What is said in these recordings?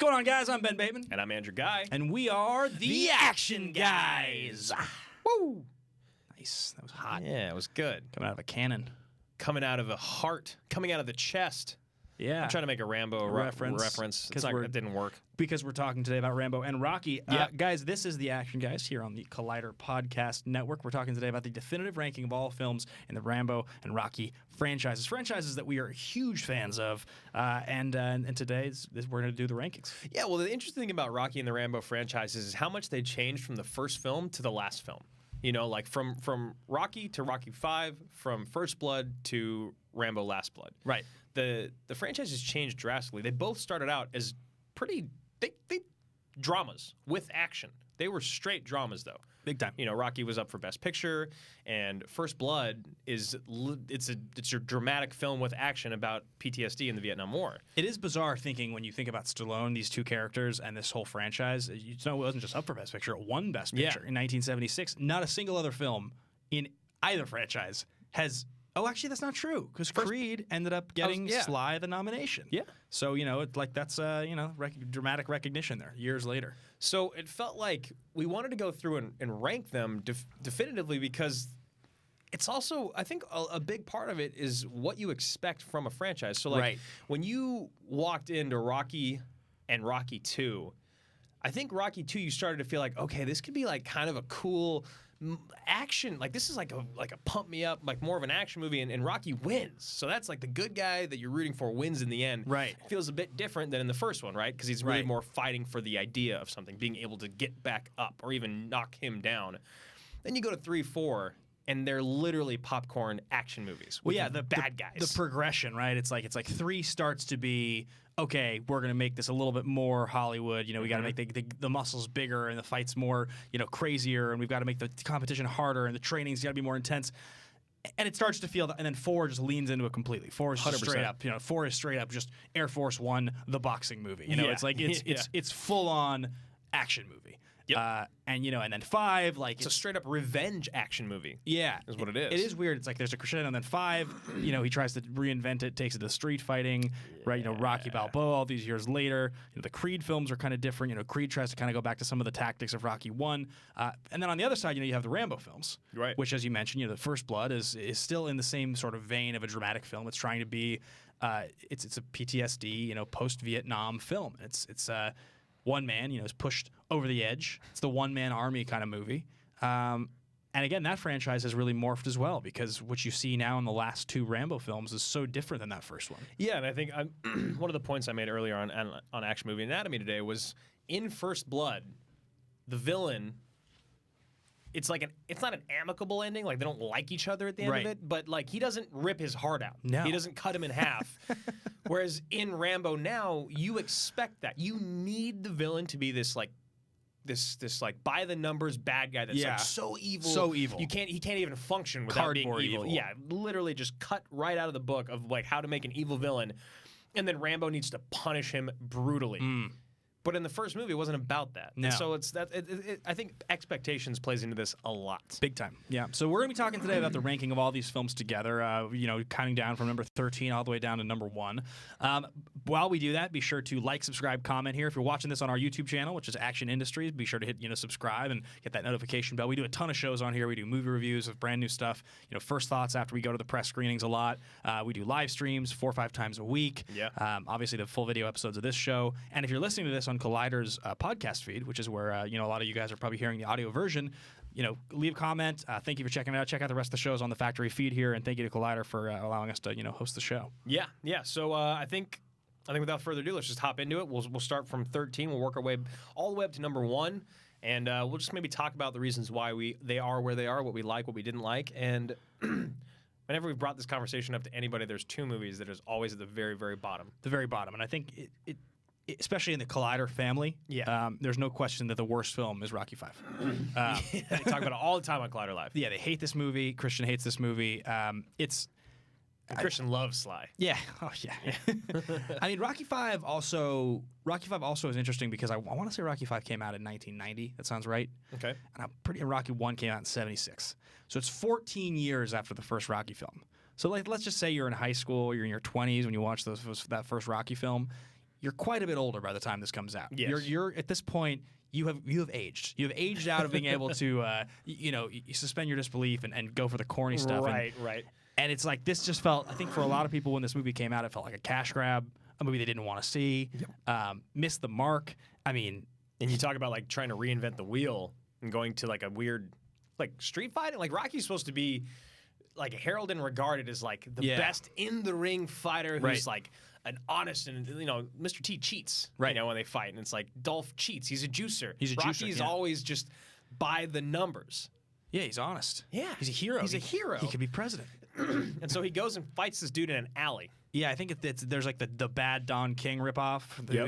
going on, guys? I'm Ben Bateman. And I'm Andrew Guy. And we are the Action Guys. Woo! Nice. That was hot. Yeah, it was good. Coming out of a cannon. Coming out of a heart. Coming out of the chest. Yeah. I'm trying to make a Rambo reference. It didn't work. Because we're talking today about Rambo and Rocky. Yeah. Guys, this is the Action Guys here on the Collider Podcast Network. We're talking today about the definitive ranking of all films in the Rambo and Rocky franchises. Franchises that we are huge fans of. And today we're going to do the rankings. Yeah, well, the interesting thing about Rocky and the Rambo franchises is how much they changed from the first film to the last film. You know, like from Rocky to Rocky 5, from First Blood to Rambo Last Blood. Right. The franchise has changed drastically. They both started out as pretty they dramas with action. They were straight dramas, though. Big time. You know, Rocky was up for Best Picture, and First Blood it's a dramatic film with action about PTSD in the Vietnam War. It is bizarre thinking when you think about Stallone, these two characters, and this whole franchise. You know, it wasn't just up for Best Picture; it won Best Picture in 1976. Not a single other film in either franchise has. Oh, actually, that's not true because Creed ended up getting Sly the nomination. Yeah. So, you know, it's like that's, dramatic recognition there years later. So it felt like we wanted to go through and rank them definitively because it's also, I think, a big part of it is what you expect from a franchise. So, like, when you walked into Rocky and Rocky 2, I think Rocky 2, you started to feel like, okay, this could be like kind of a cool action, like this is like a pump me up, like more of an action movie, and Rocky wins. So that's like the good guy that you're rooting for wins in the end. Right. It feels a bit different than in the first one, right? Because he's really more fighting for the idea of something, being able to get back up or even knock him down. Then you go to 3, 4, and they're literally popcorn action movies. Well, yeah, the bad guys. The progression, right? It's like 3 starts to be, okay, we're going to make this a little bit more Hollywood. You know, we got to make the muscles bigger and the fights more, you know, crazier, and we've got to make the competition harder and the training's got to be more intense. And it starts to feel that, and then 4 just leans into it completely. 4 is just straight up, you know, 4 is straight up just Air Force One, the boxing movie. You know, it's like it's full on action movie. Yep. And you know, and then 5, like it's a straight up revenge action movie. Yeah, is what it is. It is weird. It's like there's a crescendo, and then 5, you know, he tries to reinvent it, takes it to street fighting, right? You know, Rocky Balboa all these years later. You know, the Creed films are kind of different. You know, Creed tries to kind of go back to some of the tactics of Rocky 1, and then on the other side, you know, you have the Rambo films, right? Which, as you mentioned, you know, the First Blood is still in the same sort of vein of a dramatic film. It's trying to be, it's a PTSD, you know, post-Vietnam film. It's one man, you know, is pushed over the edge. It's the one-man army kind of movie. And again, that franchise has really morphed as well because what you see now in the last 2 Rambo films is so different than that first one. Yeah, and I think one of the points I made earlier on Action Movie Anatomy today was in First Blood, the villain, it's not an amicable ending. Like, they don't like each other at the end of it, but like he doesn't rip his heart out. No. He doesn't cut him in half. Whereas in Rambo now, you expect that. You need the villain to be this like by the numbers bad guy that's like so evil. So evil. He can't even function without being evil. Yeah, literally just cut right out of the book of like how to make an evil villain. And then Rambo needs to punish him brutally. But in the first movie, it wasn't about that. No. And so it's that. I think expectations plays into this a lot. Big time. Yeah. So we're going to be talking today about the ranking of all these films together, you know, counting down from number 13 all the way down to number 1. While we do that, be sure to like, subscribe, comment here. If you're watching this on our YouTube channel, which is Action Industries, be sure to hit, you know, subscribe and get that notification bell. We do a ton of shows on here. We do movie reviews of brand new stuff. You know, first thoughts after we go to the press screenings a lot. We do live streams 4 or 5 times a week. Yeah. Obviously, the full video episodes of this show. And if you're listening to this on Collider's podcast feed, which is where you know, a lot of you guys are probably hearing the audio version, you know, leave a comment. Thank you for checking it out. Check out the rest of the shows on the factory feed here, and thank you to Collider for allowing us to, you know, host the show. Yeah. So I think without further ado, let's just hop into it. We'll start from 13. We'll work our way all the way up to number 1, and we'll just maybe talk about the reasons why they are where they are, what we like, what we didn't like, and whenever we've brought this conversation up to anybody, there's 2 movies that is always at the very, very bottom. The very bottom, and I think it especially in the Collider family, there's no question that the worst film is Rocky 5. They talk about it all the time on Collider Live. Yeah, they hate this movie. Christian hates this movie. Christian loves Sly. Yeah. Oh, yeah. I mean, Rocky 5 also is interesting because I want to say Rocky 5 came out in 1990. That sounds right. Okay. And Rocky 1 came out in 76. So it's 14 years after the first Rocky film. So like, let's just say you're in high school, you're in your 20s when you watch that first Rocky film. you're quite a bit older by the time this comes out. Yes. You're at this point. You have aged. You have aged out of being able to, you suspend your disbelief and go for the corny stuff. Right. And it's like this just felt. I think for a lot of people when this movie came out, it felt like a cash grab, a movie they didn't want to see, missed the mark. I mean, and you talk about like trying to reinvent the wheel and going to like a weird, like street fighting. Like Rocky's supposed to be like heralded and regarded as like the best in the ring fighter who's like an honest and Mr. T cheats when they fight, and it's like Dolph cheats. He's a juicer. Rocky's always just by the numbers. Yeah, he's honest. Yeah, he's a hero. He's a hero. He could be president. And so he goes and fights this dude in an alley. Yeah, I think there's like the bad Don King ripoff. Yep.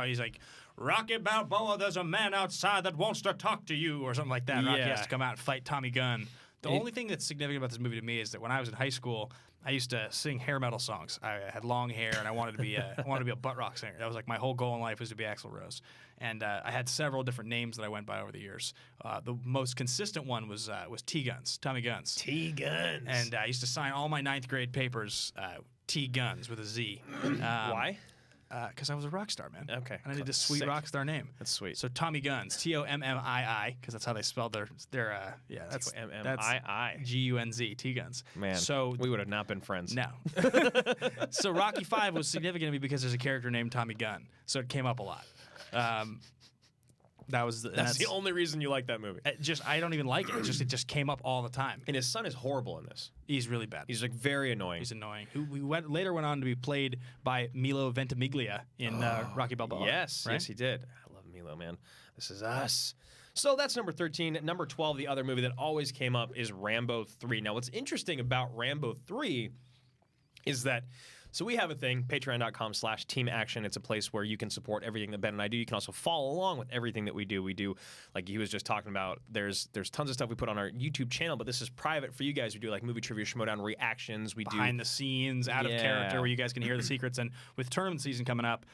He's like Rocky Balboa. There's a man outside that wants to talk to you, or something like that. Rocky has to come out and fight Tommy Gunn. The only thing that's significant about this movie to me is that when I was in high school, I used to sing hair metal songs. I had long hair, and I wanted to be a butt rock singer. That was like my whole goal in life was to be Axl Rose. And I had several different names that I went by over the years. The most consistent one was T-Guns, Tommy Guns. T-Guns. And I used to sign all my ninth grade papers T-Guns with a Z. Why? Because I was a rock star, man. Okay. And I needed a sweet rock star name. That's sweet. So Tommy Guns, Tommii, because that's how they spelled their that's Tommii. G-U-N-Z, T-Guns. Man, so we would have not been friends. No. So Rocky V was significant to me because there's a character named Tommy Gunn, so it came up a lot. That's the only reason you like that movie. I don't even like it. It just came up all the time. And his son is horrible in this. He's really bad. He's like very annoying. He's annoying. Who later went on to be played by Milo Ventimiglia in Rocky Balboa. Yes, right? Yes, he did. I love Milo, man. This is us. So that's number 13. Number 12, the other movie that always came up is Rambo 3. Now, what's interesting about Rambo 3 is that so we have a thing, patreon.com/Team Action. It's a place where you can support everything that Ben and I do. You can also follow along with everything that we do. We do, like he was just talking about, there's tons of stuff we put on our YouTube channel, but this is private for you guys. We do like movie trivia, Schmodown reactions. We behind the scenes, out of character, where you guys can hear the secrets. And with tournament season coming up,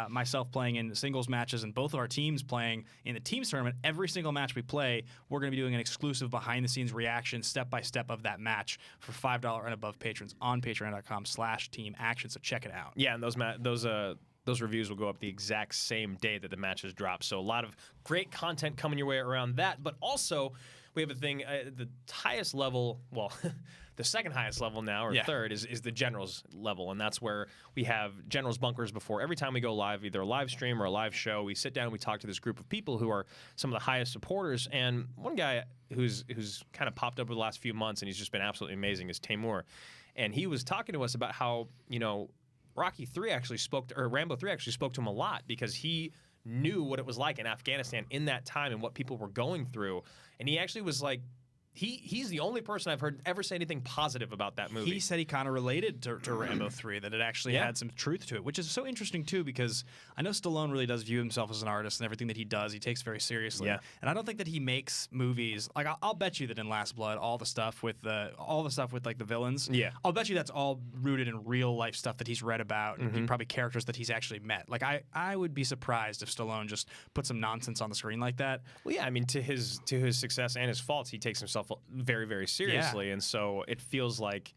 myself playing in singles matches and both of our teams playing in the teams tournament, every single match we play, we're going to be doing an exclusive behind the scenes reaction, step by step of that match for $5 and above patrons on patreon.com/Team Action. So check it out. Yeah, and those reviews will go up the exact same day that the matches drop. So a lot of great content coming your way around that. But also, we have a thing, the highest level, well, the second highest level now, or third, is the Generals level. And that's where we have Generals bunkers before every time we go live, either a live stream or a live show. We sit down and we talk to this group of people who are some of the highest supporters. And one guy who's kind of popped up over the last few months, and he's just been absolutely amazing, is Taymur. And he was talking to us about how, Rocky 3 actually Rambo 3 actually spoke to him a lot because he knew what it was like in Afghanistan in that time and what people were going through. And he actually was like, he's the only person I've heard ever say anything positive about that movie. He said he kind of related to Rambo 3, that it actually had some truth to it, which is so interesting, too, because I know Stallone really does view himself as an artist, and everything that he does, he takes very seriously. Yeah. And I don't think that he makes movies, like, I'll bet you that in Last Blood, all the stuff with like the villains, I'll bet you that's all rooted in real life stuff that he's read about, and probably characters that he's actually met. Like, I would be surprised if Stallone just put some nonsense on the screen like that. Well, yeah, I mean, to his success and his faults, he takes himself very, very seriously, and so it feels like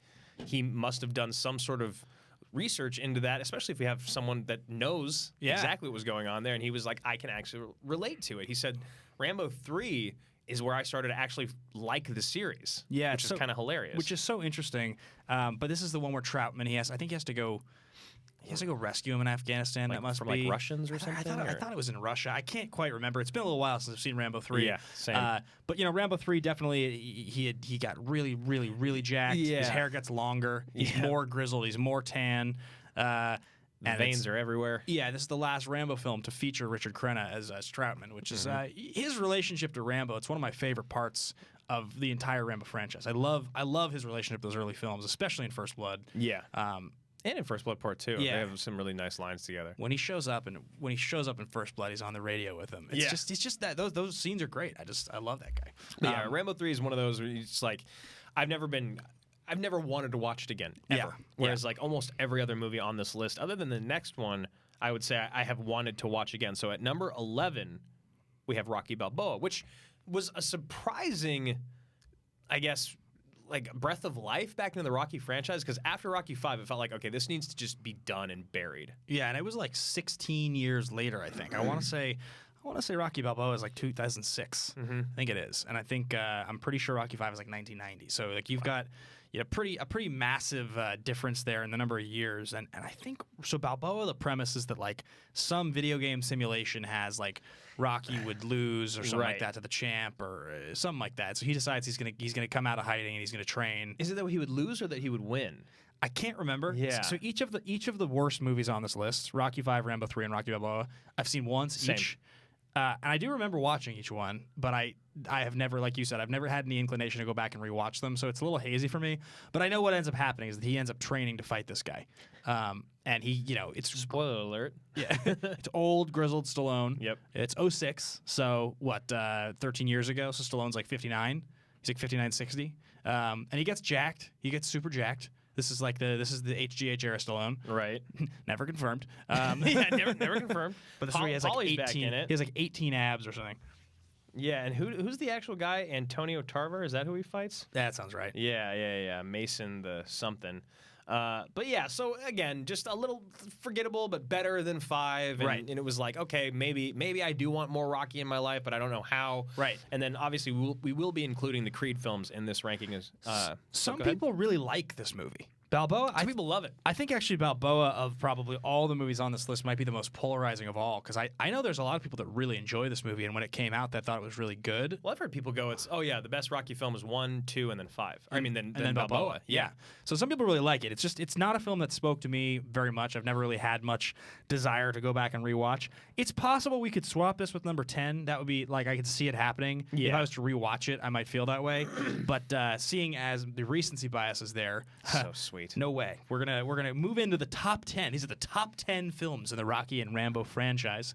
he must have done some sort of research into that, especially if we have someone that knows exactly what was going on there. And he was like, I can actually relate to it. He said, Rambo 3 is where I started to actually like the series, which is kind of hilarious. Which is so interesting. But this is the one where Troutman, I think he has to go rescue him in Afghanistan. Like, that must from be like Russians or something. I thought it was in Russia. I can't quite remember. It's been a little while since I've seen Rambo 3. Yeah, same. But Rambo 3 definitely he got really, really, really jacked. Yeah. His hair gets longer. He's more grizzled. He's more tan. The veins are everywhere. Yeah, this is the last Rambo film to feature Richard Crenna as Troutman, which is his relationship to Rambo. It's one of my favorite parts of the entire Rambo franchise. I love his relationship to those early films, especially in First Blood. Yeah. And in First Blood Part 2, they have some really nice lines together. When he shows up in First Blood, he's on the radio with him. It's just that those scenes are great. I love that guy. But Rambo 3 is one of those where it's like, I've never wanted to watch it again, ever. Whereas like almost every other movie on this list, other than the next one, I would say I have wanted to watch again. So at number 11, we have Rocky Balboa, which was a surprising, I guess, like breath of life back into the Rocky franchise, because after Rocky 5, it felt like, okay, this needs to just be done and buried. Yeah, and it was like 16 years later, I think. I want to say Rocky Balboa is like 2006. I think it is, and I think I'm pretty sure Rocky 5 is like 1990. So like you've got a pretty massive difference there in the number of years, and I think so. Balboa, the premise is that like some video game simulation has like Rocky would lose or something like that to the champ or something like that. So he decides he's gonna come out of hiding and he's gonna train. Is it that he would lose or that he would win? I can't remember. Yeah. So each of the worst movies on this list, Rocky 5, Rambo 3, and Rocky Balboa, I've seen once each. And I do remember watching each one, but I have never, like you said, I've never had any inclination to go back and rewatch them, so it's a little hazy for me. But I know what ends up happening is that he ends up training to fight this guy. And he, it's... Spoiler alert. Yeah. It's old, grizzled Stallone. Yep. It's 06, so what, 13 years ago? So Stallone's like 59. He's like 59, 60. And he gets jacked. He gets super jacked. This is the HGH era Stallone. Right. Never confirmed. Yeah, never confirmed. But this is where he has like Holly's 18. back in it. He has like 18 abs or something. Yeah, and who's the actual guy? Antonio Tarver? Is that who he fights? That sounds right. Yeah. Mason the something. But yeah, so again, just a little forgettable, but better than 5. And, Right. And it was like, okay, maybe I do want more Rocky in my life, but I don't know how. Right. And then obviously we will be including the Creed films in this ranking. Some go ahead. people really like this movie. Balboa, Some people love it. I think actually Balboa, of probably all the movies on this list, might be the most polarizing of all, because I know there's a lot of people that really enjoy this movie, and when it came out, they thought it was really good. Well, I've heard people go, the best Rocky film is 1, 2, and then 5. Then Balboa. Yeah. So some people really like it. It's not a film that spoke to me very much. I've never really had much desire to go back and rewatch. It's possible we could swap this with number 10. That would be like I could see it happening. Yeah. If I was to rewatch it, I might feel that way. But seeing as the recency bias is there, So sweet. no way. We're gonna move into the top 10. These are the top 10 films in the Rocky and Rambo franchise.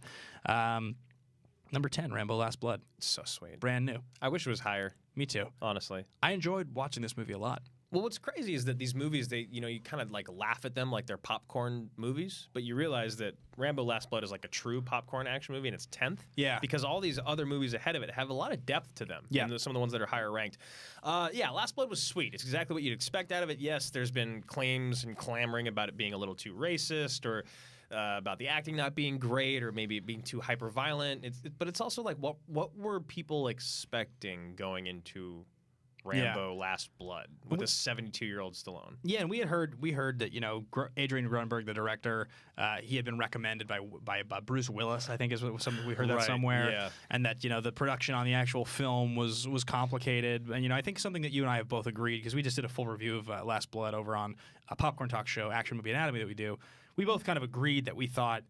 Number 10, Rambo: Last Blood. So sweet. Brand new. I wish it was higher, Me too. honestly. I enjoyed watching this movie a lot. Well, what's crazy is that these movies, you kind of like laugh at them like they're popcorn movies, but you realize that Rambo: Last Blood is like a true popcorn action movie, and it's 10th. Yeah. Because all these other movies ahead of it have a lot of depth to them. Yeah. And some of the ones that are higher ranked. Last Blood was sweet. It's exactly what you'd expect out of it. Yes, there's been claims and clamoring about it being a little too racist or about the acting not being great or maybe it being too hyper violent. But it's also like what were people expecting going into Rambo: Last Blood with a 72-year-old Stallone? Yeah, and we heard that Adrian Grunberg, the director, he had been recommended by Bruce Willis, I think is what something we heard that Right, somewhere, yeah. and that the production on the actual film was complicated, and I think something that you and I have both agreed, because we just did a full review of Last Blood over on a Popcorn Talk show, Action Movie Anatomy, that we do. We both kind of agreed that we thought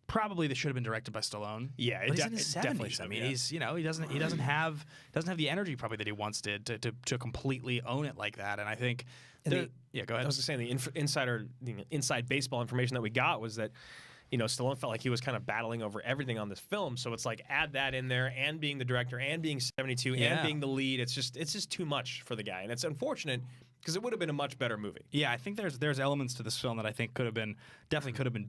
probably this should have been directed by Stallone. Yeah, but he's in his 70s. definitely should I have, mean, yeah. he's he doesn't have the energy probably that he once did to completely own it like that. And I think go ahead. I was just saying the inside baseball information that we got was that Stallone felt like he was kind of battling over everything on this film. So it's like add that in there and being the director and being 72 and being the lead. It's just too much for the guy, and it's unfortunate because it would have been a much better movie. Yeah, I think there's elements to this film that I think could have been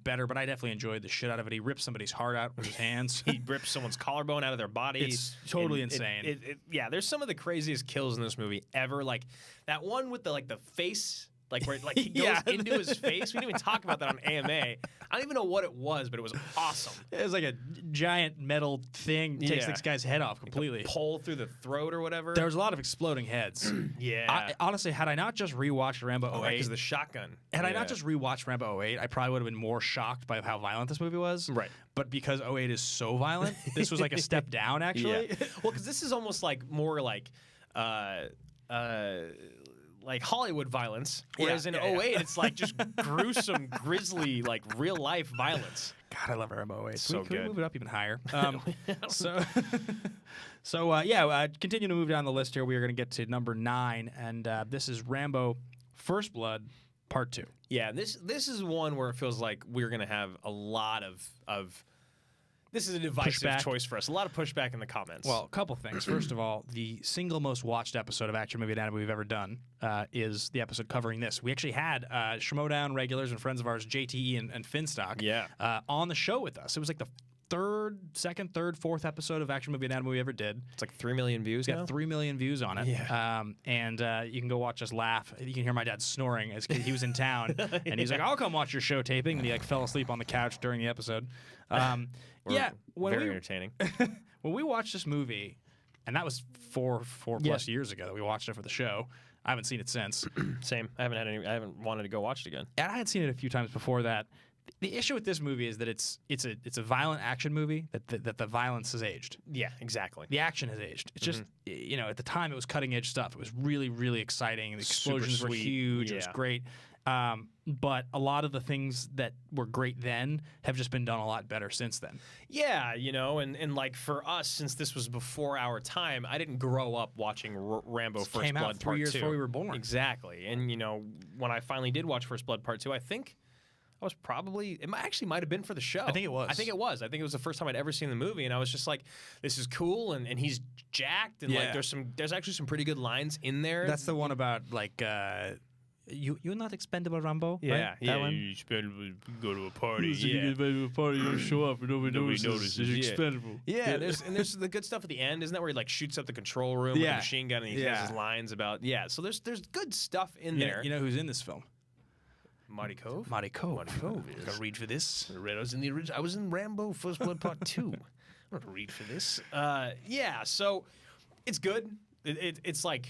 better, but I definitely enjoyed the shit out of it. He ripped somebody's heart out with his hands. He ripped someone's collarbone out of their body. It's totally insane. There's some of the craziest kills in this movie ever. Like that one with the face. Like where he goes into his face. We didn't even talk about that on AMA. I don't even know what it was, but it was awesome. It was like a giant metal thing takes this guy's head off completely. Like a pole through the throat or whatever. There was a lot of exploding heads. Honestly, had I not just rewatched Rambo 08, because the shotgun. Had I not just rewatched Rambo 08, I probably would have been more shocked by how violent this movie was. Right. But because 08 is so violent, this was like a step down, actually. Yeah. Well, because this is almost like more like Hollywood violence, whereas in 08 it's like just gruesome, grisly, like real life violence. God, I love Rambo 08. So Can we good. move it up even higher? Continue to move down the list here. We are going to get to number 9, and this is Rambo: First Blood, Part 2. Yeah, this is one where it feels like we're going to have a lot of. This is a divisive Pushback. choice for us. A lot of pushback in the comments. Well, a couple things. First of all, the single most watched episode of Action Movie Anatomy we've ever done is the episode covering this. We actually had Schmodown regulars and friends of ours, JTE and Finstock, on the show with us. It was like second, third, fourth episode of Action Movie Anatomy we ever did. It's like 3 million views It's now. got 3 million views on it. Yeah. And you can go watch us laugh. You can hear my dad snoring as he was in town, and he's like, "I'll come watch your show taping," and he like fell asleep on the couch during the episode. Very entertaining. When we watched this movie, and that was four plus years ago that we watched it for the show. I haven't seen it since. Same. I haven't wanted to go watch it again. And I had seen it a few times before that. The issue with this movie is that it's a violent action movie that the violence has aged. Yeah, exactly. The action has aged. It's just at the time it was cutting edge stuff. It was really, really exciting. The explosions were huge. Yeah. It was great. But a lot of the things that were great then have just been done a lot better since then. Yeah, and like for us, since this was before our time, I didn't grow up watching Rambo First Came Blood out 3 Part years 2. before we were born. Exactly. And when I finally did watch First Blood Part 2, I think I was probably actually might have been for the show. I think it was. I think it was the first time I'd ever seen the movie, and I was just like, this is cool, and he's jacked, and like there's actually some pretty good lines in there. That's the one about like you're not expendable, Rambo. Yeah, right? That one? You go to a party. You go to a party, you show up, and nobody notices. You're expendable. Yeah, there's the good stuff at the end, isn't that where he like shoots up the control room with a machine gun and he has his lines about so there's good stuff in there. You know who's in this film? Marty Cove. Marty Cove. Marty Cove is. Gotta read for this. I was in Rambo First Blood Part 2. I'm gonna read for this. So it's good. It's like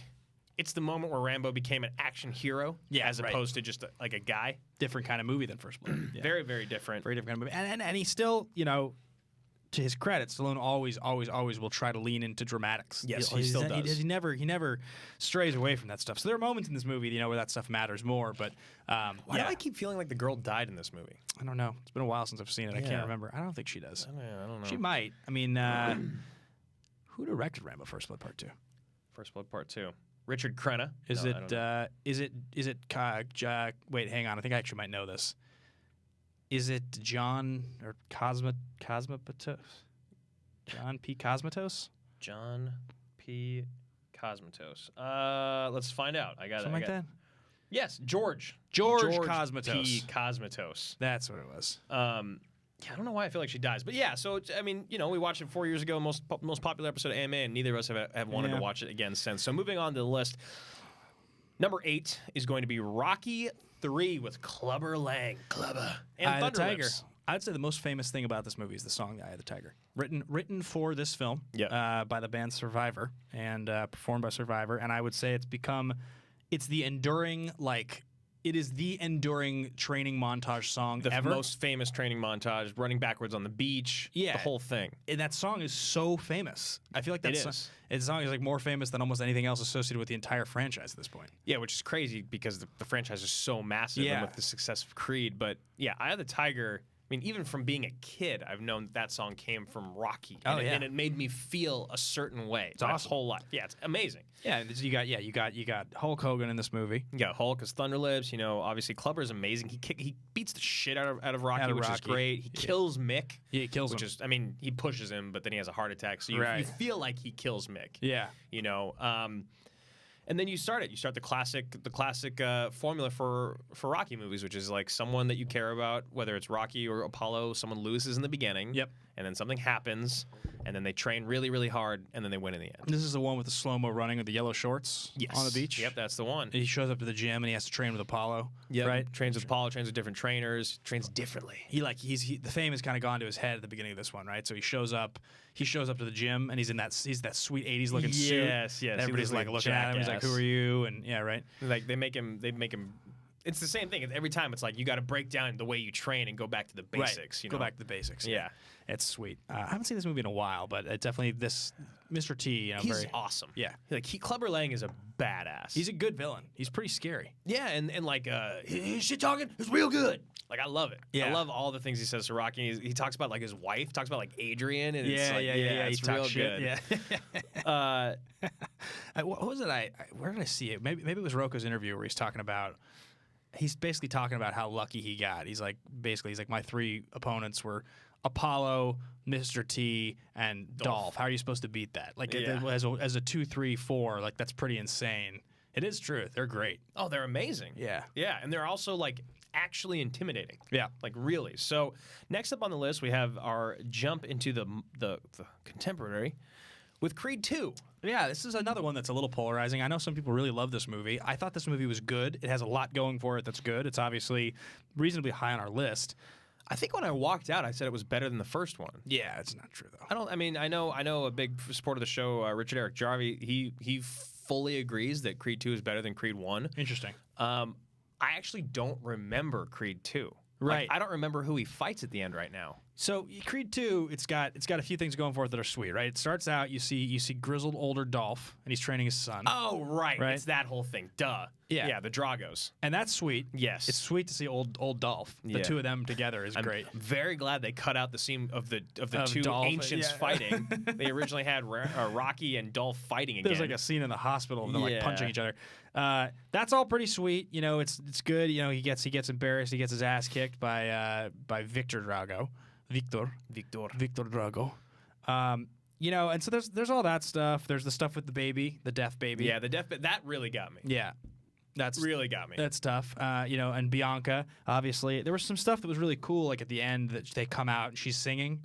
it's the moment where Rambo became an action hero, as opposed to just like a guy. Different kind of movie than First Blood. Yeah. Very, very different. Very different kind of movie. And he still, to his credit, Stallone always will try to lean into dramatics. Yes, he still does. He never strays away from that stuff. So there are moments in this movie, where that stuff matters more. But why do I keep feeling like the girl died in this movie? I don't know. It's been a while since I've seen it. I can't remember. I don't think she does. I don't know. She might. I mean, who directed Rambo First Blood Part 2? First Blood Part 2. Richard Crenna. Is it? Wait, hang on. I think I actually might know this. Is it John or Cosmatos? John P. Cosmatos? John P. Cosmatos. Let's find out. I got Something it. like that? Yes, George Cosmatos. P. Cosmatos. That's what it was. I don't know why I feel like she dies, but so we watched it 4 years ago, most popular episode of AMA, and neither of us have wanted to watch it again since. So moving on to the list, number 8 is going to be Rocky 3 with Clubber Lang, and Eye of the Tiger. Thunderlips. I'd say the most famous thing about this movie is the song "Eye of the Tiger," written for this film by the band Survivor and performed by Survivor, and I would say it's the enduring It is the enduring training montage song ever. The most famous training montage, running backwards on the beach, the whole thing. And that song is so famous. I feel like that song is more famous than almost anything else associated with the entire franchise at this point. Yeah, which is crazy because the franchise is so massive and with the success of Creed. But Eye of the Tiger, even from being a kid, I've known that song came from Rocky. And it made me feel a certain way. It's awesome. Whole life. Yeah, it's amazing. Yeah, you got Hulk Hogan in this movie. You got Hulk as Thunderlips. Obviously Clubber is amazing. He beats the shit out of Rocky, which is great. He kills Mick. Yeah, he kills him. Which is, he pushes him, but then he has a heart attack. So you feel like he kills Mick. Yeah. And then you start it. You start the classic formula for Rocky movies, which is like someone that you care about, whether it's Rocky or Apollo, someone loses in the beginning. Yep. And then something happens, and then they train really, really hard, and then they win in the end. This is the one with the slow-mo running with the yellow shorts on the beach? Yep, that's the one. He shows up to the gym, and he has to train with Apollo. Yep. Right? Trains with Apollo, trains with different trainers, trains differently. The fame has kind of gone to his head at the beginning of this one, right? So he shows up to the gym, and he's that sweet 80s looking suit. Yes. Everybody's looking at him. He's like, "Who are you?" And right. Like they make him. It's the same thing. Every time it's like you got to break down the way you train and go back to the basics. Go back to the basics. Yeah. It's sweet. I haven't seen this movie in a while, but it definitely this Mr. T. He's awesome. Yeah. Clubber Lang is a badass. He's a good villain. He's pretty scary. Yeah, and his shit talking is real good. Like I love it. Yeah. I love all the things he says to Rocky. He talks about his wife, talks about Adrian, and it's He real talks good. Yeah. What was it? Where did I see it? Maybe it was Rocco's interview where he's basically talking about how lucky he got. He's like my 3 opponents were Apollo, Mr. T, and Dolph. How are you supposed to beat that? As a 2, 3, 4, that's pretty insane. It is true. They're great. Oh, they're amazing. Yeah. Yeah, and they're also like actually intimidating. Yeah. Like really. So next up on the list we have our jump into the contemporary with Creed 2. Yeah, this is another one that's a little polarizing. I know some people really love this movie. I thought this movie was good. It has a lot going for it that's good. It's obviously reasonably high on our list. I think when I walked out, I said it was better than the first one. Yeah, it's not true though. I know a big supporter of the show, Richard Eric Jarvie. He fully agrees that Creed 2 is better than Creed 1. Interesting. I actually don't remember Creed 2. Right. Like, I don't remember who he fights at the end right now. So Creed 2, it's got a few things going for it that are sweet, right? It starts out you see grizzled older Dolph, and he's training his son. Oh, right. Right? It's that whole thing. Duh. Yeah. Yeah, the Dragos. And that's sweet. Yes. It's sweet to see old Dolph. The Yeah. two of them together is I'm great. very glad they cut out the scene of the two Dolph, ancients yeah. fighting. They originally had Rocky and Dolph fighting again. There's like a scene in the hospital of them like Yeah. punching each other. That's all pretty sweet. You know, it's good. You know, he gets embarrassed. He gets his ass kicked by Victor Drago. Victor Drago. You know, and so there's all that stuff. There's the stuff with the baby, the deaf baby. Yeah, that really got me. Yeah. That's Really got me. That's tough. You know, and Bianca, obviously. There was some stuff that was really cool, like at the end that they come out and she's singing.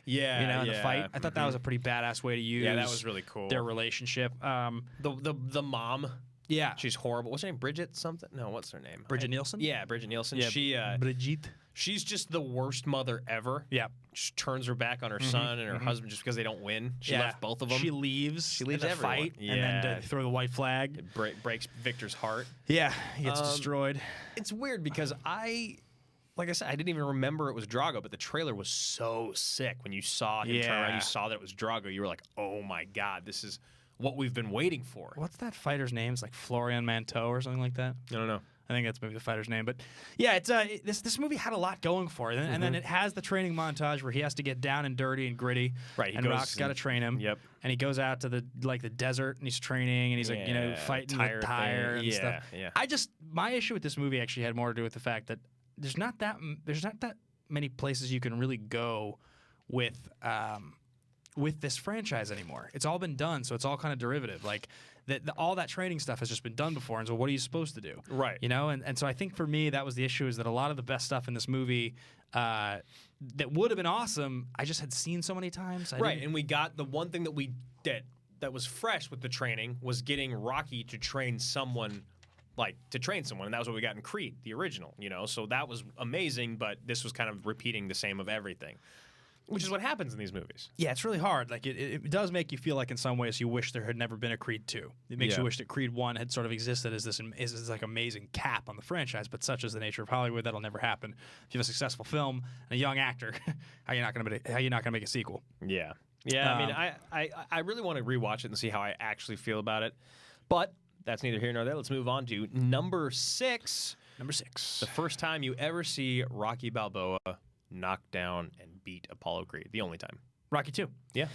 Yeah, You know, in the yeah. fight. I thought that was a pretty badass way to use Yeah, that was really cool. their relationship. The mom, Yeah. she's horrible. What's her name? Bridget something? No, what's her name? Bridget Nielsen? Yeah, Bridget Nielsen. Yeah, Brigitte. She's just the worst mother ever. Yeah. She turns her back on her son and her husband just because they don't win. She Yeah. left both of them. She leaves. She leaves in the everyone. fight, Yeah. and then to throw the white flag. It breaks Victor's heart. Yeah, he gets destroyed. It's weird because like I said, I didn't even remember it was Drago, but the trailer was so sick. When you saw him turn around, Yeah. you saw that it was Drago. You were like, oh my God, this is what we've been waiting for. What's that fighter's name? It's like Florian Manteau or something like that. I don't know. I think that's maybe the fighter's name, but yeah, it's this movie had a lot going for it, and then it has the training montage where he has to get down and dirty and gritty, Right, he and goes Rock's got to train him. Yep. And he goes out to the desert and he's training and he's like Yeah, fighting tire the tire thing. and Yeah, stuff. yeah. My issue with this movie actually had more to do with the fact that there's not that many places you can really go with this franchise anymore. It's all been done, so it's all kind of derivative. Like all that training stuff has just been done before, and so what are you supposed to do? Right. You know, and so I think for me that was the issue, is that a lot of the best stuff in this movie that would have been awesome, I just had seen so many times. Right, and we got the one thing that was fresh with the training was getting Rocky to train someone. And that was what we got in Creed, the original, you know? So that was amazing, but this was kind of repeating the same of everything, which is what happens in these movies. Yeah, it's really hard. Like it does make you feel like in some ways you wish there had never been a Creed 2. It makes Yeah. you wish that Creed 1 had sort of existed as this like amazing cap on the franchise, but such is the nature of Hollywood, that'll never happen. If you have a successful film and a young actor, how you not going to make a sequel? Yeah. Yeah, I mean, I really want to rewatch it and see how I actually feel about it. But that's neither here nor there. Let's move on to number 6. Number 6. The first time you ever see Rocky Balboa knock down and beat Apollo Creed. The only time. Rocky 2. Yeah.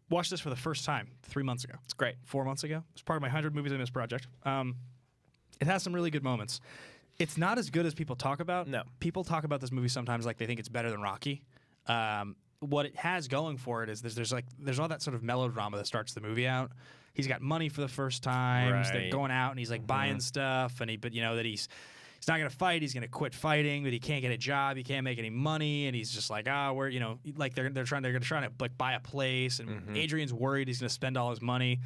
Watched this for the first time 3 months ago. It's great. 4 months ago. It's part of my 100 movies I missed project. It has some really good moments. It's not as good as people talk about. No. People talk about this movie sometimes like they think it's better than Rocky. What it has going for it is there's all that sort of melodrama that starts the movie out. He's got money for the first time. They're Right. going out and he's like buying stuff, and that he's not gonna fight. He's gonna quit fighting, but he can't get a job. He can't make any money, and he's just like, they're trying to like buy a place, and Adrian's worried he's gonna spend all his money.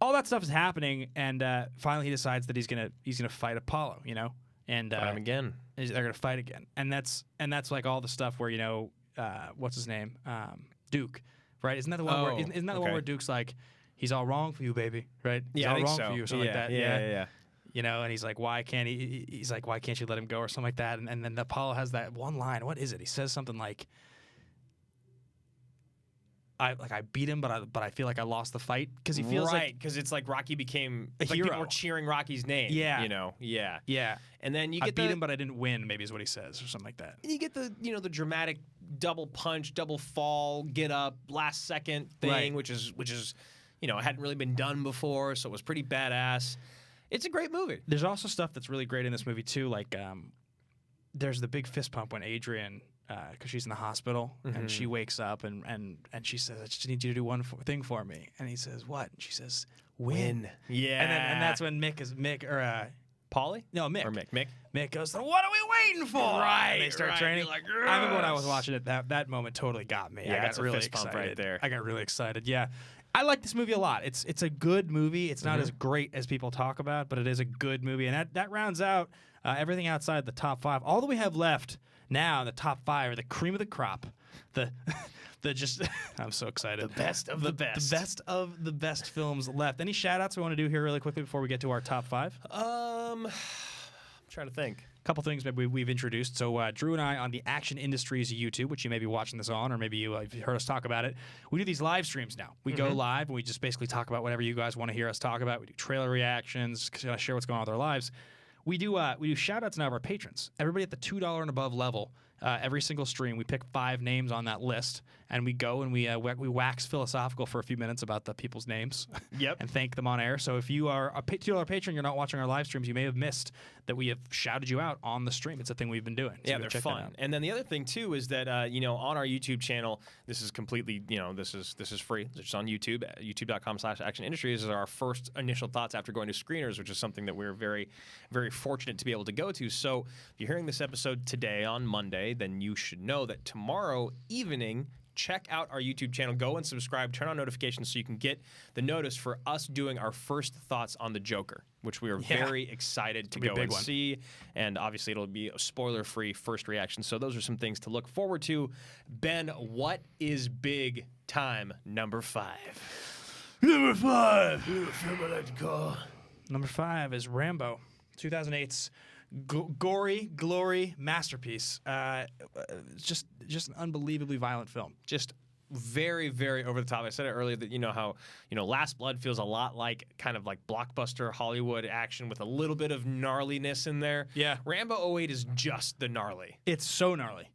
All that stuff is happening, and finally he decides that he's gonna fight Apollo, and Fight him again. they're gonna fight again, and that's like all the stuff where what's his name, Duke, right? Isn't that the one where isn't that the one where Duke's like, he's all wrong for you, baby, right? He's Yeah, I all think wrong so. for you, or something like that. Yeah. And he's like, why can't he? He's like, why can't you let him go, or something like that? And then Apollo has that one line. What is it? He says something like, I beat him, but I feel like I lost the fight, because he feels like because it's like Rocky became a like hero. people were cheering Rocky's name. Yeah. Yeah. yeah, And then you I get beat him, but I didn't win. Maybe is what he says, or something like that. you get the the dramatic double punch, double fall, get up, last second thing, Right. which is it hadn't really been done before, so it was pretty badass. It's a great movie. There's also stuff that's really great in this movie too. Like, there's the big fist pump when Adrian, because she's in the hospital and she wakes up and she says, "I just need you to do one thing for me." And he says, "What?" And she says, win. Yeah. And that's when Mick or Paulie? no, Mick. Or Mick. Mick goes, "So what are we waiting for?" Right, And they start right. training. You're like, I remember when I was "Yes." watching it, that moment totally got me. Yeah, I got that's a really fist bump excited. right there. I got really excited. Yeah. I like this movie a lot. It's a good movie. It's not as great as people talk about, but it is a good movie. And that rounds out everything outside the top 5. All that we have left now in the top 5 are the cream of the crop. The just I'm so excited. The best of the best. The best of the best films left. Any shout outs we want to do here really quickly before we get to our top 5? I'm trying to think. Couple things maybe we've introduced. So Drew and I on the Action Industries YouTube, which you may be watching this on, or maybe you've heard us talk about it. We do these live streams now. We go live and we just basically talk about whatever you guys want to hear us talk about. We do trailer reactions, share what's going on with our lives. We do shout outs now of our patrons. Everybody at the $2 and above level. Every single stream, we pick 5 names on that list, and we go and we wax philosophical for a few minutes about the people's names. Yep. And thank them on air. So if you are a $2 patron, you're not watching our live streams, you may have missed that we have shouted you out on the stream. It's a thing we've been doing. So Yeah, they're fun. And then the other thing too is that on our YouTube channel, this is completely this is free. It's on YouTube, youtube.com/actionindustries. This is our first initial thoughts after going to screeners, which is something that we're very, very fortunate to be able to go to. So if you're hearing this episode today on Monday, then you should know that tomorrow evening, check out our YouTube channel. Go and subscribe. Turn on notifications so you can get the notice for us doing our first thoughts on the Joker, which we are very excited to go and see. And obviously, it'll be a spoiler-free first reaction. So those are some things to look forward to. Ben, what is big time number 5? Number 5. Number 5 is Rambo, 2008's gory glory masterpiece. Just an unbelievably violent film. Just very, very over the top. I said it earlier that how Last Blood feels a lot like kind of like blockbuster Hollywood action with a little bit of gnarliness in there. Yeah. Rambo 08 is just the gnarly. It's so gnarly.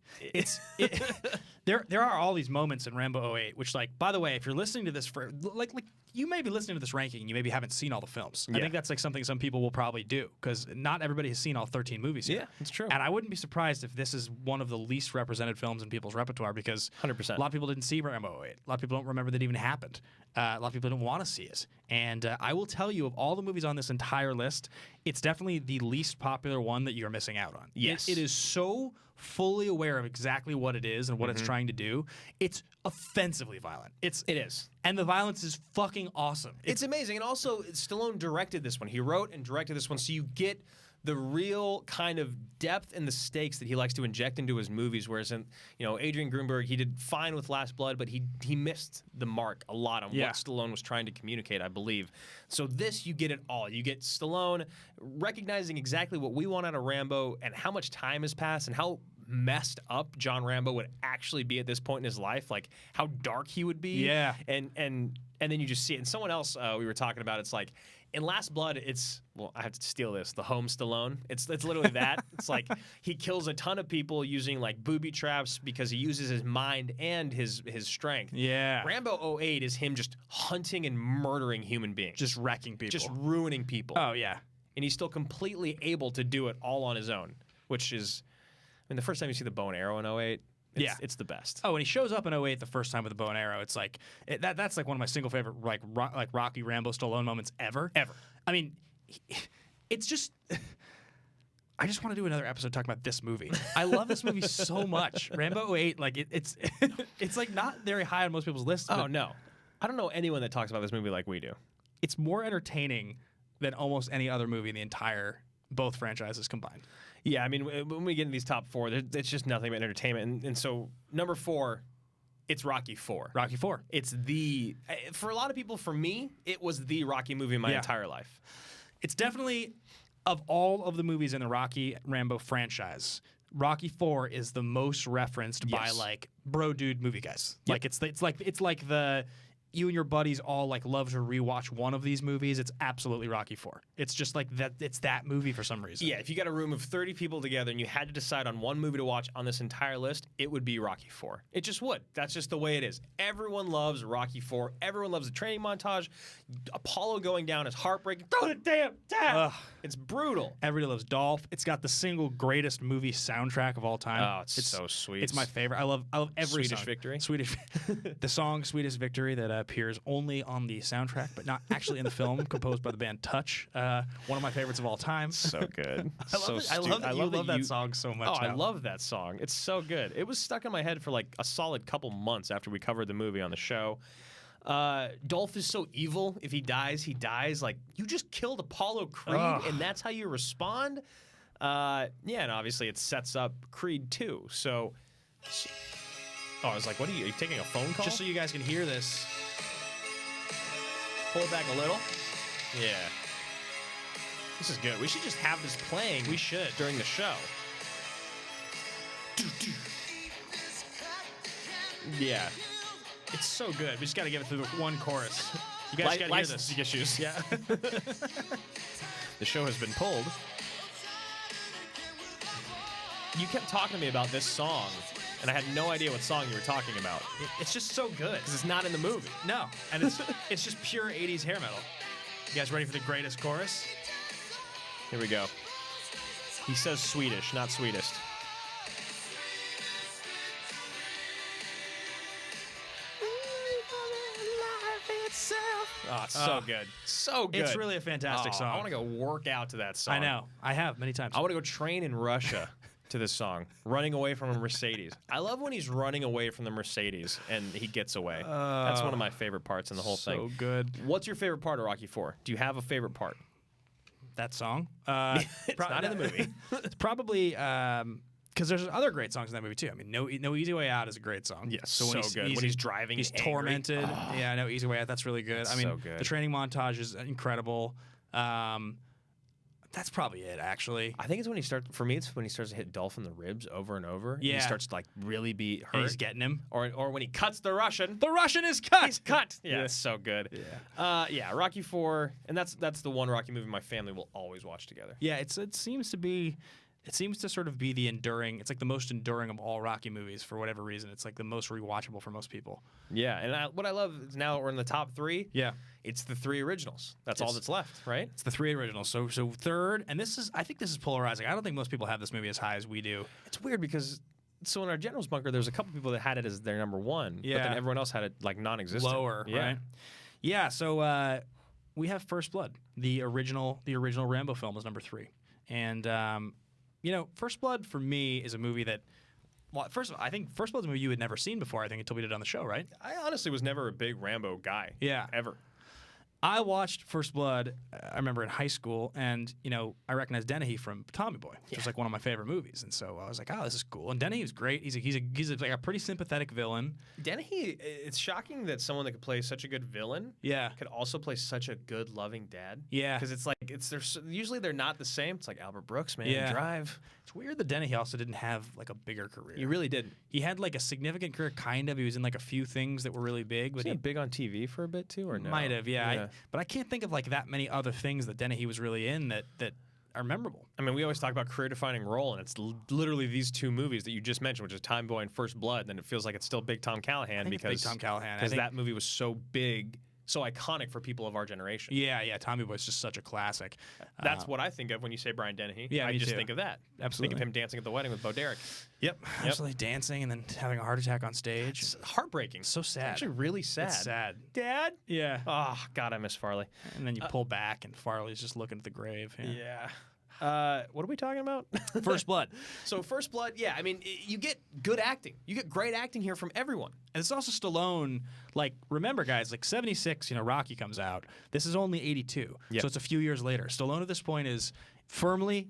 There are all these moments in Rambo 08, which, like, by the way, if you're listening to this like you may be listening to this ranking and you maybe haven't seen all the films. I think that's like something some people will probably do because not everybody has seen all 13 movies here. Yeah, that's true. And I wouldn't be surprised if this is one of the least represented films in people's repertoire because 100%. a lot of people didn't see Rambo 08. A lot of people don't remember that it even happened. A lot of people didn't want to see it. And I will tell you, of all the movies on this entire list, it's definitely the least popular one that you're missing out on. Yes. It is so fully aware of exactly what it is and what it's trying to do. It's offensively violent. It is. And the violence is fucking awesome. It's amazing. And also, Stallone directed this one. He wrote and directed this one, so you get the real kind of depth and the stakes that he likes to inject into his movies. Whereas, Adrian Grunberg, he did fine with Last Blood, but he missed the mark a lot on what Stallone was trying to communicate, I believe. So this, you get it all. You get Stallone recognizing exactly what we want out of Rambo and how much time has passed and how messed up John Rambo would actually be at this point in his life, like how dark he would be. Yeah. And then you just see it. And someone else we were talking about, it's like, in Last Blood, I have to steal this, the home Stallone. It's literally that. It's like he kills a ton of people using like booby traps because he uses his mind and his strength. Yeah. Rambo 08 is him just hunting and murdering human beings. Just wrecking people. Just ruining people. Oh, yeah. And he's still completely able to do it all on his own, which is, the first time you see the bow and arrow in 08, it's the best. Oh, when he shows up in 08 the first time with the bow and arrow, it's like that's like one of my single favorite like Rocky Rambo Stallone moments ever. I mean, it's just I just want to do another episode talking about this movie. I love this movie so much. Rambo 08, like it's it's like not very high on most people's lists. Oh no, I don't know anyone that talks about this movie like we do. It's more entertaining than almost any other movie in the entire both franchises combined. Yeah, I mean, when we get in these top 4, it's just nothing but entertainment. And so, number 4, it's Rocky 4. Rocky 4. It's for a lot of people, for me, it was the Rocky movie in my entire life. It's definitely, of all of the movies in the Rocky Rambo franchise, Rocky 4 is the most referenced by, like, bro dude movie guys. Yep. Like, it's like the... You and your buddies all like love to rewatch one of these movies. It's absolutely Rocky 4. It's just like that. It's that movie for some reason. Yeah, if you got a room of 30 people together and you had to decide on one movie to watch on this entire list, it would be Rocky 4. It just would. That's just the way it is. Everyone loves Rocky 4. Everyone loves the training montage. Apollo going down is heartbreaking. Throw the damn tap. It's brutal. Everybody loves Dolph. It's got the single greatest movie soundtrack of all time. Oh, it's so sweet. It's my favorite. I love every Swedish song. Victory. The song "Sweetest Victory" that appears only on the soundtrack, but not actually in the film, composed by the band Touch. One of my favorites of all time. So good. I love that you love that song so much. I love that song. It's so good. It was stuck in my head for like a solid couple months after we covered the movie on the show. Dolph is so evil. If he dies, he dies. Like, you just killed Apollo Creed, and that's how you respond? Yeah, and obviously it sets up Creed 2. So, I was like, what are you taking a phone call? Just so you guys can hear this. Pull it back a little. Yeah. This is good. We should just have this playing. We should. During the show. Yeah. It's so good. We just got to give it through the one chorus. You guys got to hear this. Licensing issues. Yeah. The show has been pulled. You kept talking to me about this song, and I had no idea what song you were talking about. It's just so good. Because it's not in the movie. No. And it's just pure 80s hair metal. You guys ready for the greatest chorus? Here we go. He says Swedish, not sweetest. Oh, it's so good. So good. It's really a fantastic song. I want to go work out to that song. I know. I have many times. I want to go train in Russia to this song. Running away from a Mercedes. I love when he's running away from the Mercedes and he gets away. That's one of my favorite parts in the whole thing. So good. What's your favorite part of Rocky IV? Do you have a favorite part? That song? It's not in the movie. It's probably... because there's other great songs in that movie too. I mean, No Easy Way Out is a great song. Yes, so good. When he's driving, he's angry. Tormented. Oh. Yeah, No Easy Way Out. That's really good. That's I mean, so good. The training montage is incredible. That's probably it, actually. I think it's when he starts. For me, it's when he starts to hit Dolph in the ribs over and over. Yeah, and he starts to like really be hurt. And he's getting him, or when he cuts the Russian. The Russian is cut. He's cut. Yeah, it's so good. Yeah, yeah. Rocky IV, and that's the one Rocky movie my family will always watch together. Yeah, it seems to be. It seems to sort of be the enduring. It's like the most enduring of all Rocky movies for whatever reason. It's like the most rewatchable for most people. Yeah, and what I love is now we're in the top 3. Yeah, it's the 3 originals. That's all that's left, right? It's the 3 originals. So third, and I think this is polarizing. I don't think most people have this movie as high as we do. It's weird because in our General's Bunker, there's a couple people that had it as their number 1. Yeah, but then everyone else had it like non-existent. Lower, yeah. Right? Yeah. So we have First Blood, the original Rambo film, is number 3, and. First Blood for me is a movie that, well, first of all, I think First Blood's a movie you had never seen before, I think, until we did it on the show, right? I honestly was never a big Rambo guy. Yeah. Ever. I watched First Blood, I remember in high school, and, I recognized Dennehy from Tommy Boy, which was like one of my favorite movies. And so I was like, oh, this is cool. And Dennehy was great. He's like a pretty sympathetic villain. Dennehy, it's shocking that someone that could play such a good villain could also play such a good, loving dad. Yeah. Because it's like, usually they're not the same. It's like Albert Brooks, man. Yeah. Drive. It's weird that Dennehy also didn't have like a bigger career. He really didn't. He had like a significant career, kind of. He was in like a few things that were really big. Was he big on TV for a bit too, or no? Might have, yeah. But I can't think of like that many other things that Dennehy was really in that are memorable. I mean, we always talk about career-defining role, and it's literally these 2 movies that you just mentioned, which is Tommy Boy and First Blood. And it feels like it's still Big Tom Callahan because that movie was so big. So iconic for people of our generation. Yeah. Tommy Boy's just such a classic. That's what I think of when you say Brian Dennehy. Yeah, I just think of that. Absolutely. Think of him dancing at the wedding with Bo Derek. Yep. Absolutely dancing and then having a heart attack on stage. It's heartbreaking. So sad. It's actually really sad. It's sad. Dad? Yeah. Oh, God, I miss Farley. And then you pull back and Farley's just looking at the grave. Yeah. What are we talking about? First Blood. So First Blood, yeah. I mean, you get good acting. You get great acting here from everyone. And it's also Stallone. Like, remember, guys, like 76, Rocky comes out. This is only 82. Yep. So it's a few years later. Stallone at this point is firmly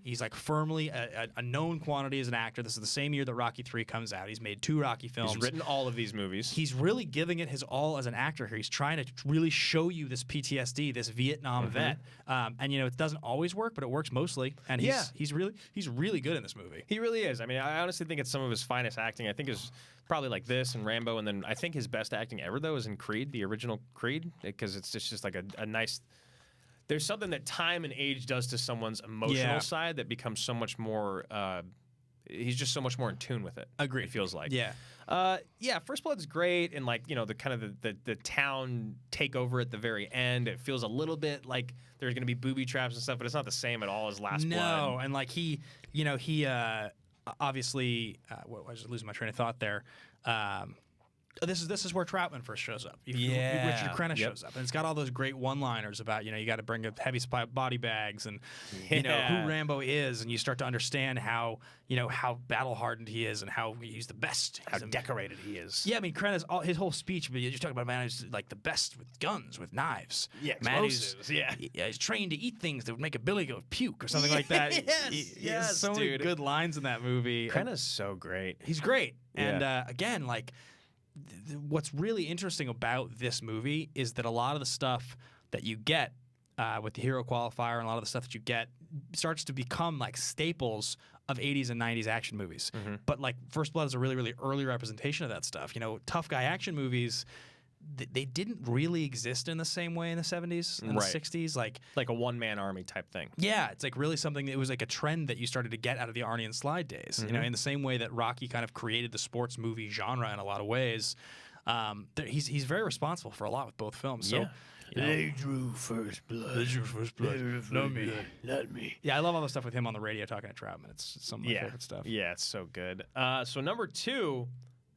a known quantity as an actor. This is the same year that Rocky III comes out. He's made 2 Rocky films. He's written all of these movies. He's really giving it his all as an actor here. He's trying to really show you this PTSD, this Vietnam vet. And it doesn't always work, but it works mostly. And he's really good in this movie. He really is. I mean, I honestly think it's some of his finest acting. I think is probably like this and Rambo, and then I think his best acting ever though is in Creed, the original Creed, because it's just like a nice. There's something that time and age does to someone's emotional side that becomes so much more. He's just so much more in tune with it. Agreed. It feels like. Yeah. First Blood's great, and like the kind of the town takeover at the very end. It feels a little bit like there's going to be booby traps and stuff, but it's not the same at all as Last Blood. No, and like he obviously, I was losing my train of thought there. this is where Troutman first shows up. Yeah. Richard Crenna shows up, and it's got all those great one-liners about you got to bring up heavy body bags and who Rambo is, and you start to understand how how battle-hardened he is and how he's the best, how decorated he is. Yeah, I mean Crenna's his whole speech, but you're talking about a man who's like the best with guns, with knives. Yeah, man explosives. He's trained to eat things that would make a billy goat puke or something like that. Yes, so many good lines in that movie. Crenna's so great. He's great, and again, like. What's really interesting about this movie is that a lot of the stuff that you get with the hero qualifier and a lot of the stuff that you get starts to become like staples of 80s and 90s action movies. Mm-hmm. But like First Blood is a really, really early representation of that stuff. Tough guy action movies, they didn't really exist in the same way in the 70s and the 60s. Like a one-man army type thing. Yeah, it's like really something that was like a trend that you started to get out of the Arnie and Slide days. Mm-hmm. In the same way that Rocky kind of created the sports movie genre in a lot of ways. He's very responsible for a lot with both films. So, They drew first blood. Not me. Yeah, I love all the stuff with him on the radio talking to Troutman. It's some of my favorite stuff. Yeah, it's so good. So number 2,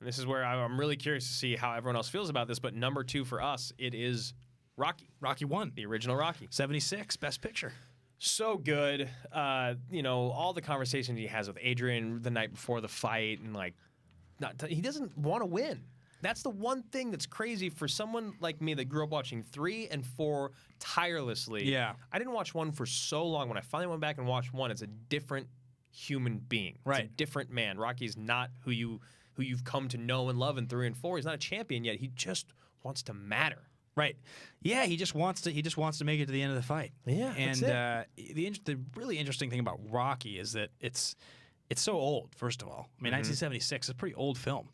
and this is where I'm really curious to see how everyone else feels about this, but number 2 for us, it is Rocky. Rocky 1. The original Rocky. 76, Best Picture. So good. All the conversations he has with Adrian the night before the fight, and he doesn't want to win. That's the one thing that's crazy for someone like me that grew up watching 3 and 4 tirelessly. Yeah. I didn't watch 1 for so long. When I finally went back and watched 1, it's a different human being. Right. It's a different man. Rocky's not who you've come to know and love in 3 and 4. He's not a champion yet. He just wants to matter. Right. Yeah, he just wants to make it to the end of the fight. Yeah, and that's the really interesting thing about Rocky is that it's so old. First of all, I mean, 1976 is a pretty old film.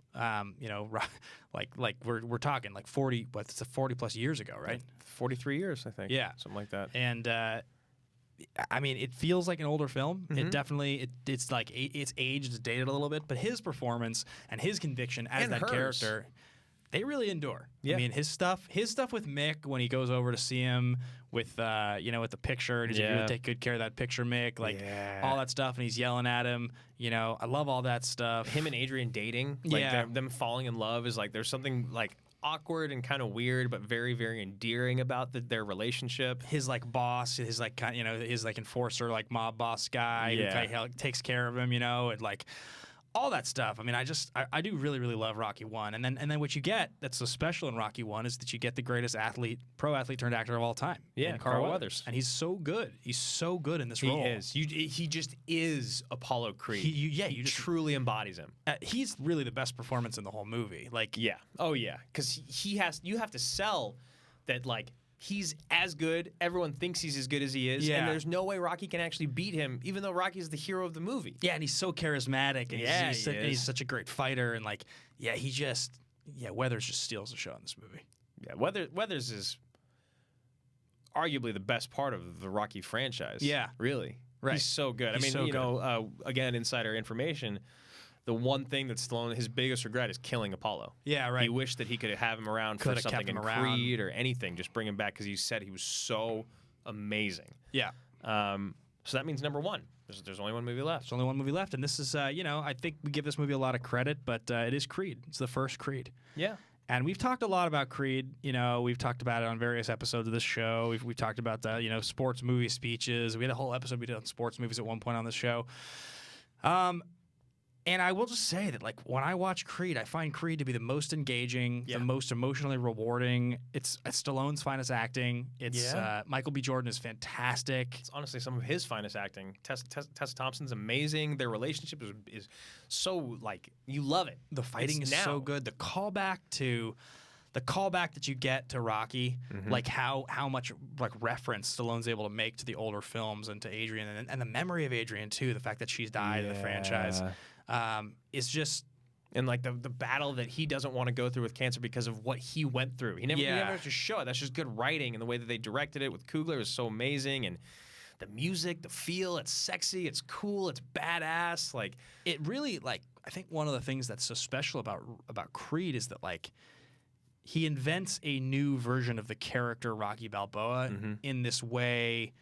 We're talking like 40 plus years ago, right? 43 years, I think. Yeah, something like that. And I mean, it feels like an older film. Mm-hmm. It definitely it's like it's aged, it's dated a little bit, but his performance and his conviction as And that hers. character, they really endure. Yeah. I mean, his stuff with Mick when he goes over to see him with with the picture, and he's like, "You really take good care of that picture, Mick." Like all that stuff, and he's yelling at him. I love all that stuff. Him and Adrian dating, them falling in love is like there's something like awkward and kind of weird, but very, very endearing about their relationship. His like boss, his like his like enforcer, like mob boss guy who kind of takes care of him, and like all that stuff. I mean, I do really, really love Rocky 1. And then what you get that's so special in Rocky 1 is that you get the greatest pro athlete turned actor of all time. Yeah, Carl Weathers. And he's so good. He's so good in this role. He is. He just is Apollo Creed. He truly embodies him. He's really the best performance in the whole movie. Like, yeah. Oh, yeah. Because you have to sell that, like, he's as good. Everyone thinks he's as good as he is. Yeah. And there's no way Rocky can actually beat him, even though Rocky's the hero of the movie. Yeah, and he's so charismatic. And he's such a great fighter. And, like, Weathers just steals the show in this movie. Yeah, Weathers is arguably the best part of the Rocky franchise. Yeah. Really. Right. He's so good. He's so good. Again, insider information, the one thing that Stallone, his biggest regret is killing Apollo. Yeah, right. He wished that he could have him around for something in Creed or anything. Just bring him back because he said he was so amazing. Yeah. So that means number 1. There's only one movie left. There's only one movie left, and this is, I think we give this movie a lot of credit, but it is Creed. It's the first Creed. Yeah. And we've talked a lot about Creed. We've talked about it on various episodes of this show. We've talked about the, sports movie speeches. We had a whole episode we did on sports movies at one point on this show. And I will just say that, like, when I watch Creed, I find Creed to be the most engaging, the most emotionally rewarding. It's Stallone's finest acting. It's Michael B. Jordan is fantastic. It's honestly some of his finest acting. Tessa Thompson's amazing. Their relationship is so, like, you love it. The fighting is so good. The callback that you get to Rocky, like how much like reference Stallone's able to make to the older films and to Adrian and the memory of Adrian too. The fact that she's died in the franchise is just. And like the battle that he doesn't want to go through with cancer because of what he went through. He never has to show it. That's just good writing, and the way that they directed it with Coogler is so amazing. And the music, the feel, it's sexy, it's cool, it's badass. Like it really, like, I think one of the things that's so special about Creed is that, like, he invents a new version of the character Rocky Balboa in this way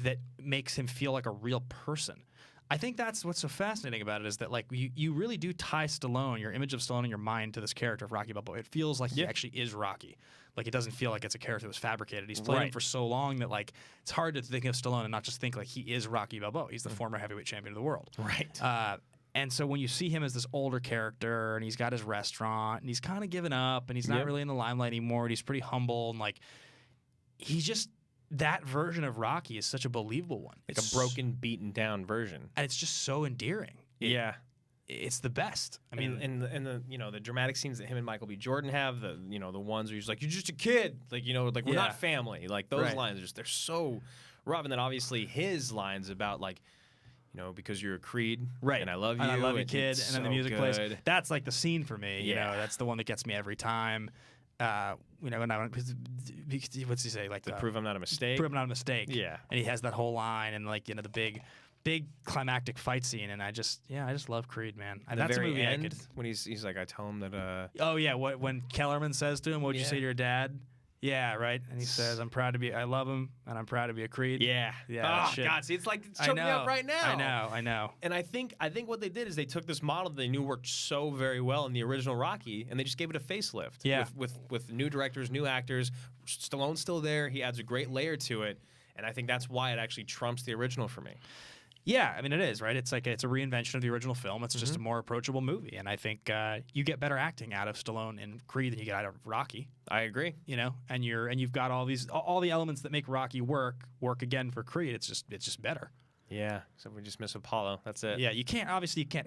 that makes him feel like a real person. I think that's what's so fascinating about it is that like you really do tie Stallone, your image of Stallone in your mind to this character of Rocky Balboa. It feels like he actually is Rocky. Like it doesn't feel like it's a character that was fabricated. He's played him for so long that like it's hard to think of Stallone and not just think like he is Rocky Balboa. He's the former heavyweight champion of the world. Right. And so when you see him as this older character and he's got his restaurant and he's kind of given up and he's not really in the limelight anymore and he's pretty humble and like he's just that version of Rocky is such a believable one. Like a broken, beaten down version. And it's just so endearing. It's the best. I mean, and the you know the dramatic scenes that him and Michael B. Jordan have, the you know the ones where he's like, "You're just a kid," like like we're not family. Like those lines are just they're so rough. And then obviously his lines about like, because you're a Creed, and I love you, and I love you, kid, and then the music plays. Good. That's like the scene for me. You know, that's the one that gets me every time. And what's he say? Like to prove I'm not a mistake. Prove I'm not a mistake. Yeah, and he has that whole line and like the big climactic fight scene, and I just love Creed, man. At the very end, when he's like, I tell him that. Oh yeah, when Kellerman says to him, "What'd you say to your dad?" Yeah, right. And he says, I love him, and I'm proud to be a Creed. Yeah. Oh, God. See, it's choking me up right now. I know. And I think what they did is they took this model that they knew worked so very well in the original Rocky, and they just gave it a facelift. Yeah. With new directors, new actors. Stallone's still there. He adds a great layer to it, and I think that's why it actually trumps the original for me. Yeah, I mean it is, right? It's like it's a reinvention of the original film. It's just a more approachable movie, and I think you get better acting out of Stallone in Creed than you get out of Rocky. I agree. And you've got all the elements that make Rocky work again for Creed. It's just better. Yeah, so we just miss Apollo. That's it. Yeah, you can't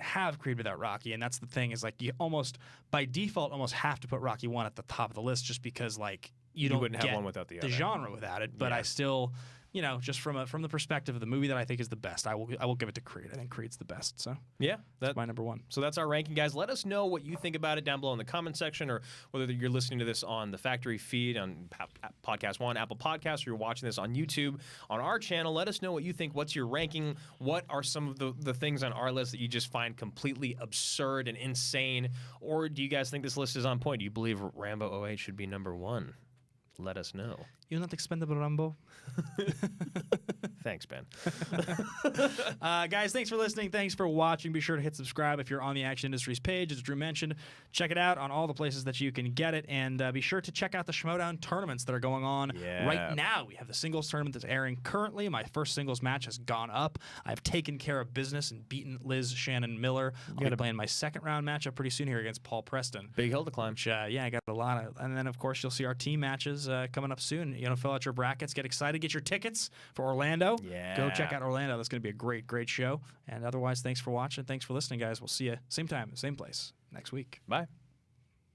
have Creed without Rocky, and that's the thing is like you almost by default almost have to put Rocky 1 at the top of the list just because like you wouldn't have one without the other. genre without it. But I still. Just from the perspective of the movie that I think is the best, I will give it to Creed. I think Creed's the best. So that's my number one. So that's our ranking, guys. Let us know what you think about it down below in the comment section, or whether you're listening to this on the Factory feed on Podcast One, Apple Podcasts, or you're watching this on YouTube on our channel. Let us know what you think. What's your ranking? What are some of the things on our list that you just find completely absurd and insane? Or do you guys think this list is on point? Do you believe Rambo 08 should be number one? Let us know. You're not expendable, Rambo. Thanks, Ben. Guys, thanks for listening. Thanks for watching. Be sure to hit subscribe if you're on the Action Industries page, as Drew mentioned. Check it out on all the places that you can get it. And be sure to check out the Schmodown tournaments that are going on right now. We have the singles tournament that's airing currently. My first singles match has gone up. I've taken care of business and beaten Liz Shannon Miller. I'll be playing my second round matchup pretty soon here against Paul Preston. Big hill to climb. Which, I got a lot of. And then, of course, you'll see our team matches coming up soon. Fill out your brackets. Get excited. Get your tickets for Orlando. Yeah. Go check out Orlando. That's going to be a great, great show. And otherwise, thanks for watching. Thanks for listening, guys. We'll see you same time, same place next week. Bye.